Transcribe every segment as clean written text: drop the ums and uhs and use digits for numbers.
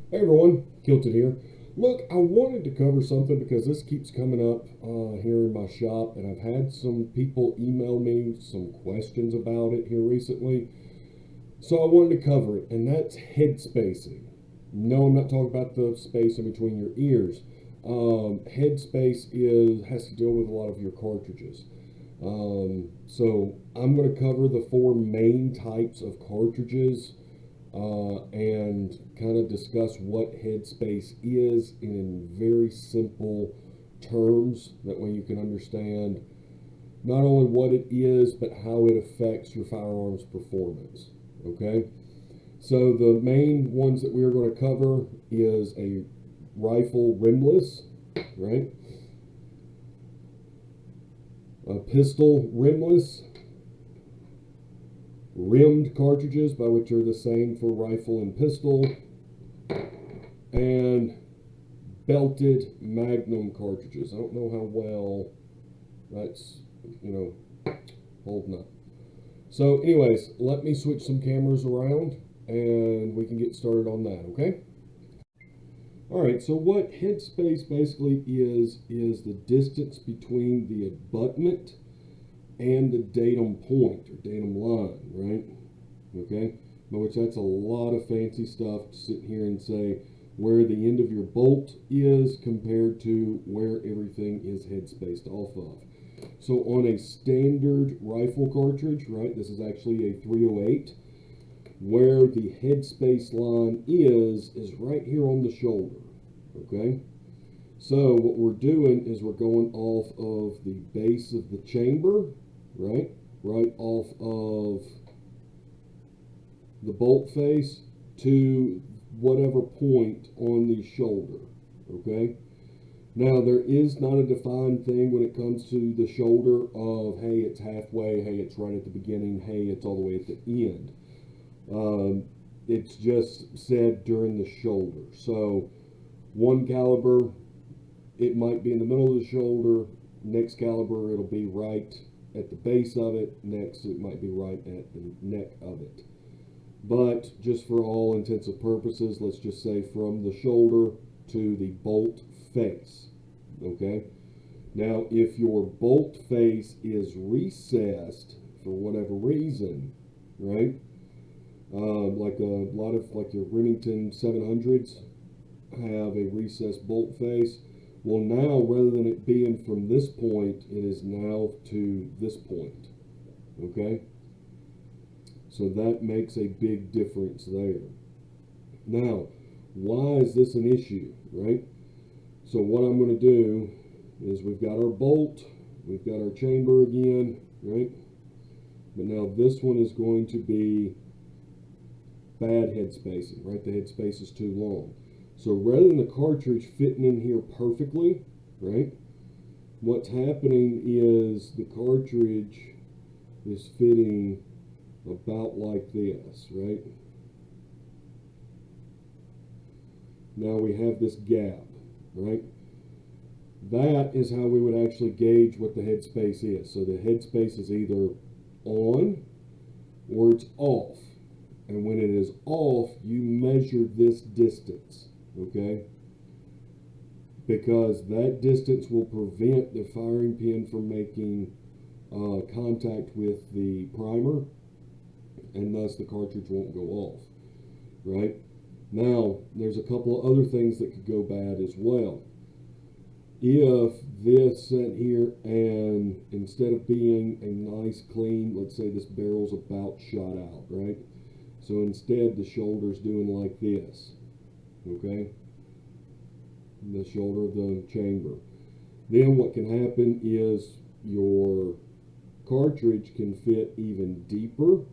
Hey everyone, Kilton here. Look, I wanted to cover something because this keeps coming up here in my shop, and I've had some people email me some questions about it here recently. So I wanted to cover it, and that's head spacing. No, I'm not talking about the space in between your ears. Head space has to deal with a lot of your cartridges. So I'm going to cover the four main types of cartridges and kind of discuss what headspace is in very simple terms. That way you can understand not only what it is, but how it affects your firearms performance. Okay? So the main ones that we are going to cover is a rifle rimless, right? A pistol rimless, rimmed cartridges, by which are the same for rifle and pistol, and belted Magnum cartridges. I don't know how well that's, holding up. So, anyways, let me switch some cameras around and we can get started on that, okay? All right, so what headspace basically is the distance between the abutment and the datum point or datum line, right? Okay, but which that's a lot of fancy stuff to sit here and say where the end of your bolt is compared to where everything is headspaced off of. So on a standard rifle cartridge, right, this is actually a 308, where the headspace line is right here on the shoulder, okay? So what we're doing is we're going off of the base of the chamber, right? Right off of the bolt face to whatever point on the shoulder, okay? Now, there is not a defined thing when it comes to the shoulder of, hey, it's halfway, hey, it's right at the beginning, hey, it's all the way at the end. It's just said during the shoulder. So, one caliber, it might be in the middle of the shoulder. Next caliber, it'll be right at the base of it. Next, it might be right at the neck of it. But just for all intents and purposes, let's just say from the shoulder to the bolt face. Okay? Now, if your bolt face is recessed for whatever reason, right? Like a lot of like your Remington 700s have a recessed bolt face. Well, now rather than it being from this point, it is now to this point. Okay? So that makes a big difference there. Now, why is this an issue, right? So what I'm going to do is we've got our bolt, we've got our chamber again, right? But now this one is going to be bad head spacing, right? The head space is too long. So rather than the cartridge fitting in here perfectly, right? What's happening is the cartridge is fitting about like this, right? Now we have this gap, right? That is how we would actually gauge what the headspace is. So the headspace is either on or it's off. And when it is off, you measure this distance, okay? Because that distance will prevent the firing pin from making contact with the primer, and thus the cartridge won't go off, right? Now, there's a couple of other things that could go bad as well. If this sat here and instead of being a nice clean, let's say this barrel's about shot out, right? So instead the shoulder's doing like this, okay? The shoulder of the chamber. Then what can happen is your cartridge can fit even deeper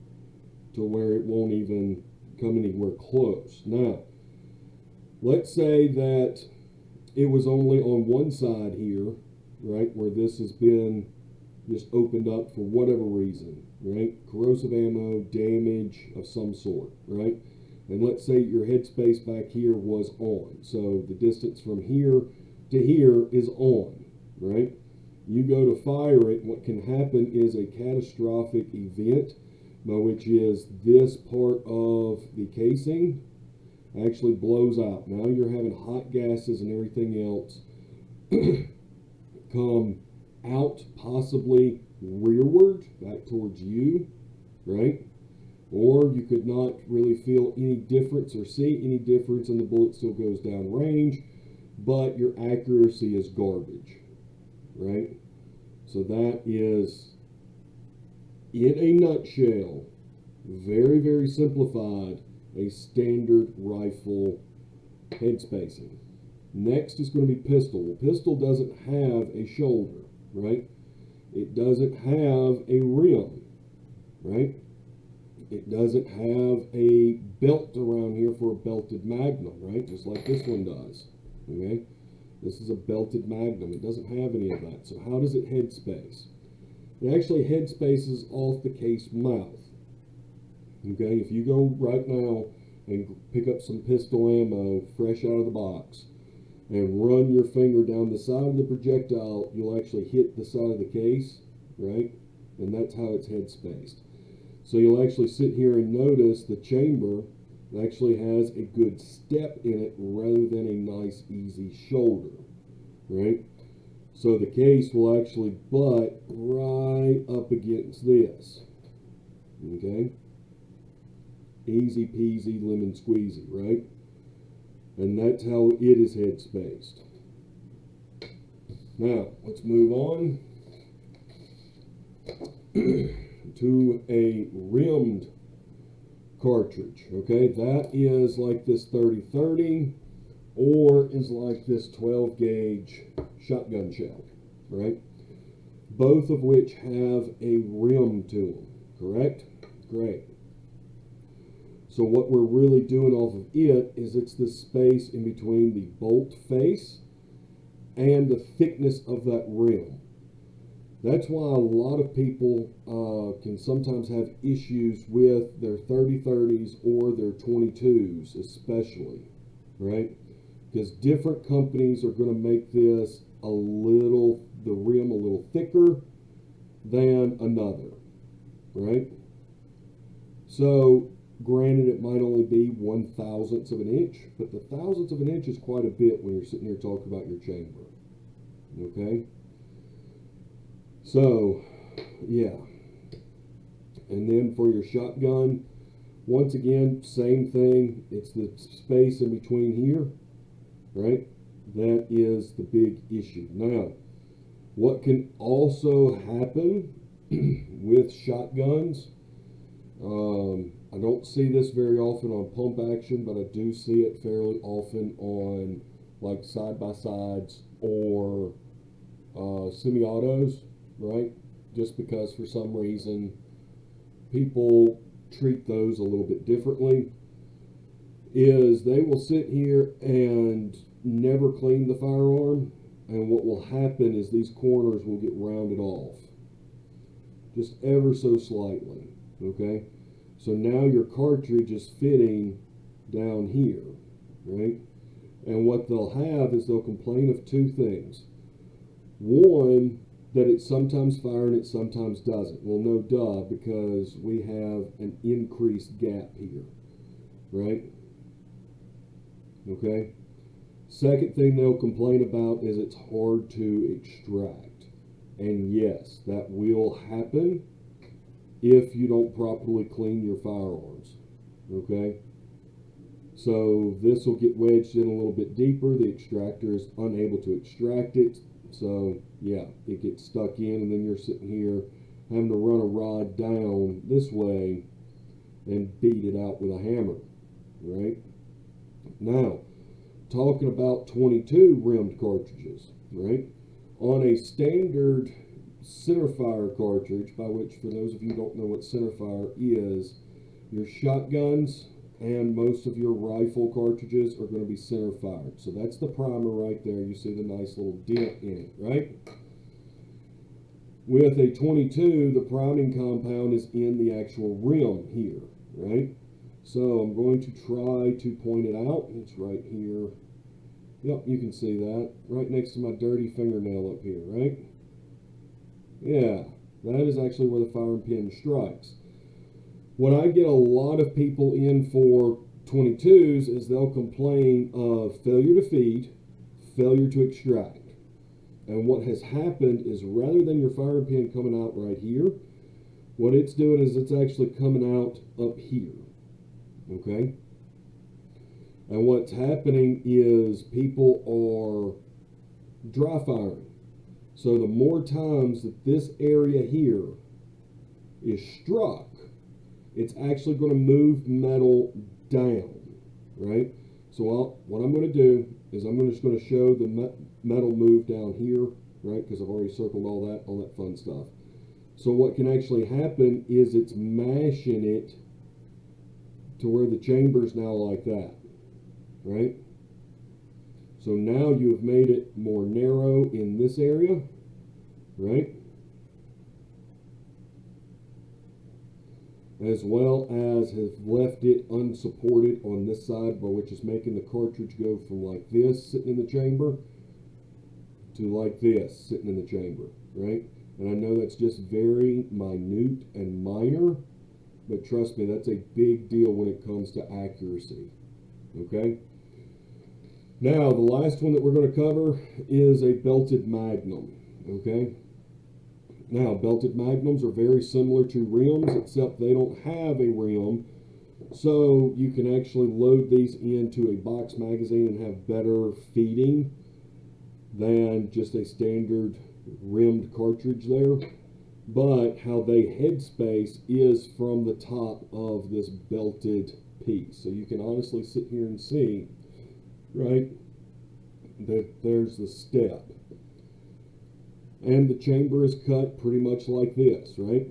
to where it won't even come anywhere close. Now, let's say that it was only on one side here, right, where this has been just opened up for whatever reason, right? Corrosive ammo, damage of some sort, right? And let's say your headspace back here was on. So the distance from here to here is on, right? You go to fire it, what can happen is a catastrophic event, which is this part of the casing actually blows out. Now you're having hot gases and everything else come out, possibly rearward, back towards you, right? Or you could not really feel any difference or see any difference, and the bullet still goes down range, but your accuracy is garbage, right? So that is, in a nutshell, very, very simplified, a standard rifle head spacing. Next is going to be pistol. Well, pistol doesn't have a shoulder, right? It doesn't have a rim, right? It doesn't have a belt around here for a belted Magnum, right? Just like this one does, okay? This is a belted Magnum. It doesn't have any of that. So how does it head space? It actually head spaces off the case mouth. Okay, if you go right now and pick up some pistol ammo fresh out of the box and run your finger down the side of the projectile, you'll actually hit the side of the case, right? And that's how it's head spaced. So you'll actually sit here and notice the chamber actually has a good step in it rather than a nice easy shoulder, right? So the case will actually butt right up against this, okay? Easy peasy lemon squeezy, right? And that's how it is head spaced. Now, let's move on to a rimmed cartridge, okay? That is like this 30-30 or is like this 12 gauge shotgun shell, right? Both of which have a rim to them, correct? Great. So what we're really doing off of it is it's the space in between the bolt face and the thickness of that rim. That's why a lot of people can sometimes have issues with their 30-30s or their 22s especially, right? Because different companies are going to make this the rim a little thicker than another, right? So granted, it might only be 1/1000th of an inch, but the thousandth of an inch is quite a bit when you're sitting here talking about your chamber, okay? So, yeah. And then for your shotgun, once again, same thing. It's the space in between here, right? That is the big issue. Now, what can also happen with shotguns, I don't see this very often on pump action, but I do see it fairly often on like side-by-sides or semi-autos, right? Just because for some reason people treat those a little bit differently, is they will sit here and never clean the firearm, and what will happen is these corners will get rounded off just ever so slightly, okay? So now your cartridge is fitting down here, right? And what they'll have is they'll complain of two things. One, that it sometimes fires and it sometimes doesn't. Well, no duh, because we have an increased gap here, right? Okay? Second thing they'll complain about is it's hard to extract. And yes, that will happen if you don't properly clean your firearms, okay? So this will get wedged in a little bit deeper. The extractor is unable to extract it. So yeah, it gets stuck in, and then you're sitting here having to run a rod down this way and beat it out with a hammer, right? Now, talking about 22 rimmed cartridges, right? On a standard centerfire cartridge, by which, for those of you who don't know what centerfire is, your shotguns and most of your rifle cartridges are going to be center fired. So that's the primer right there. You see the nice little dent in it, right? With a 22, the priming compound is in the actual rim here, right? So I'm going to try to point it out. It's right here. Yep, you can see that. Right next to my dirty fingernail up here, right? Yeah, that is actually where the firing pin strikes. What I get a lot of people in for 22s is they'll complain of failure to feed, failure to extract. And what has happened is rather than your firing pin coming out right here, what it's doing is it's actually coming out up here. Okay? And what's happening is people are dry firing. So the more times that this area here is struck, it's actually going to move metal down, right? So what I'm going to do is I'm just going to show the metal move down here, right? Because I've already circled all that fun stuff. So what can actually happen is it's mashing it to where the chamber's now like that, right? So now you have made it more narrow in this area, right? As well as have left it unsupported on this side, by which is making the cartridge go from like this sitting in the chamber to like this sitting in the chamber, right? And I know that's just very minute and minor, but trust me, that's a big deal when it comes to accuracy, okay? Now, the last one that we're going to cover is a belted Magnum, okay? Now, belted Magnums are very similar to rims, except they don't have a rim, so you can actually load these into a box magazine and have better feeding than just a standard rimmed cartridge there. But how they headspace is from the top of this belted piece. So you can honestly sit here and see, right, that there's the step. And the chamber is cut pretty much like this, right?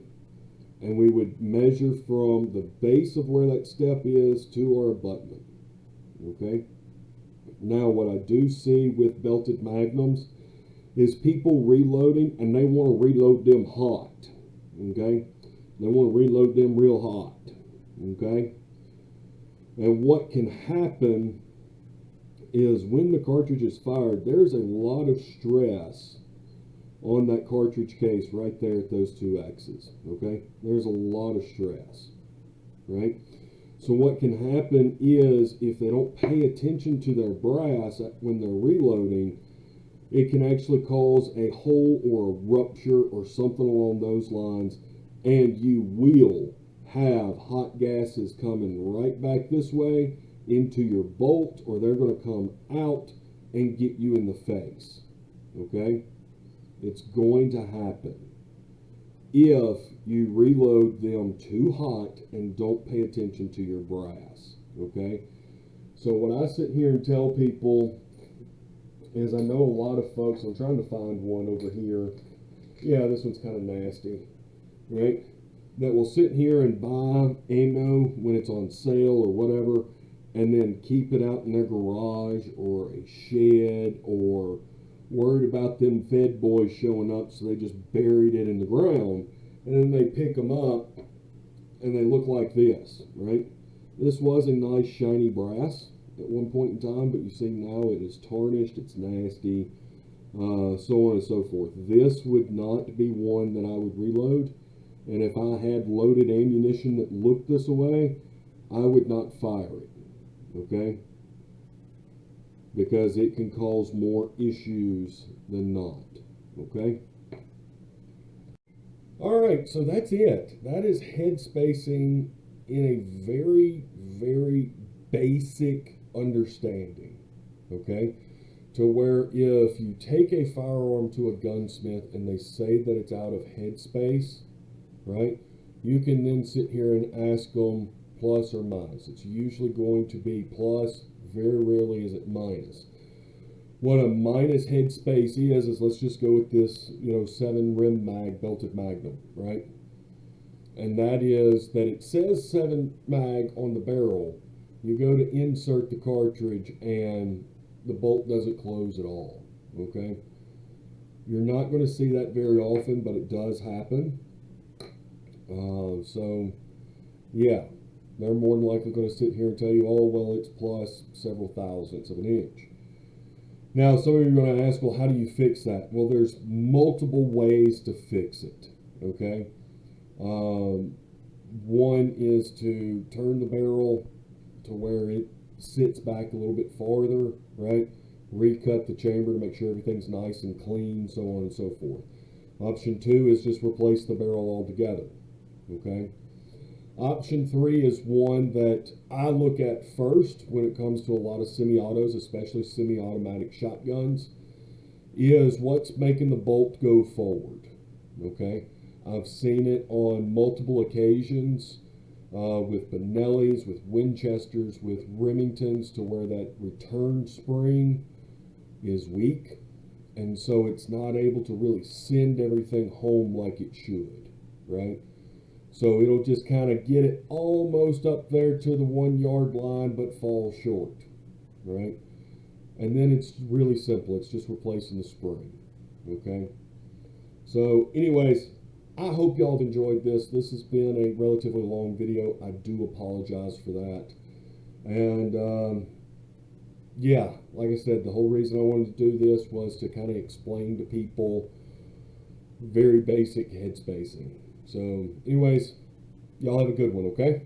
And we would measure from the base of where that step is to our abutment, okay? Now, what I do see with belted Magnums is people reloading, and they want to reload them hot, okay? They want to reload them real hot, okay? And what can happen is when the cartridge is fired, there's a lot of stress on that cartridge case right there at those two axes, okay? There's a lot of stress, right? So what can happen is if they don't pay attention to their brass when they're reloading, it can actually cause a hole or a rupture or something along those lines, and you will have hot gases coming right back this way into your bolt, or they're going to come out and get you in the face, okay? It's going to happen if you reload them too hot and don't pay attention to your brass, okay? So when I sit here and tell people is I know a lot of folks, I'm trying to find one over here. Yeah, this one's kind of nasty, right? That will sit here and buy ammo when it's on sale or whatever, and then keep it out in their garage or a shed, or worried about them Fed boys showing up, so they just buried it in the ground, and then they pick them up and they look like this, right? This was a nice shiny brass at one point in time, but you see now it is tarnished, it's nasty, so on and so forth. This would not be one that I would reload, and if I had loaded ammunition that looked this way, I would not fire it, okay? Because it can cause more issues than not, okay? All right, so that's it. That is head spacing in a very, very basic understanding, okay? To where if you take a firearm to a gunsmith and they say that it's out of headspace, right, you can then sit here and ask them plus or minus. It's usually going to be plus, very rarely is it minus. What a minus headspace is let's just go with this, 7 rim mag belted Magnum, right? And that is that it says 7 mag on the barrel. You go to insert the cartridge and the bolt doesn't close at all, okay? You're not going to see that very often, but it does happen. So, yeah, they're more than likely going to sit here and tell you, oh, well, it's plus several thousandths of an inch. Now, some of you are going to ask, well, how do you fix that? Well, there's multiple ways to fix it, okay? One is to turn the barrel to where it sits back a little bit farther, right? Recut the chamber to make sure everything's nice and clean, so on and so forth. Option 2 is just replace the barrel altogether, okay? Option 3 is one that I look at first when it comes to a lot of semi-autos, especially semi-automatic shotguns, is what's making the bolt go forward, okay? I've seen it on multiple occasions with Benellis, with Winchesters, with Remingtons, to where that return spring is weak, and so it's not able to really send everything home like it should, right? So it'll just kind of get it almost up there to the 1 yard line, but fall short, right? And then it's really simple. It's just replacing the spring, okay? So anyways, I hope y'all have enjoyed this. This has been a relatively long video. I do apologize for that. And yeah, like I said, the whole reason I wanted to do this was to kind of explain to people very basic head spacing. So anyways, y'all have a good one, okay?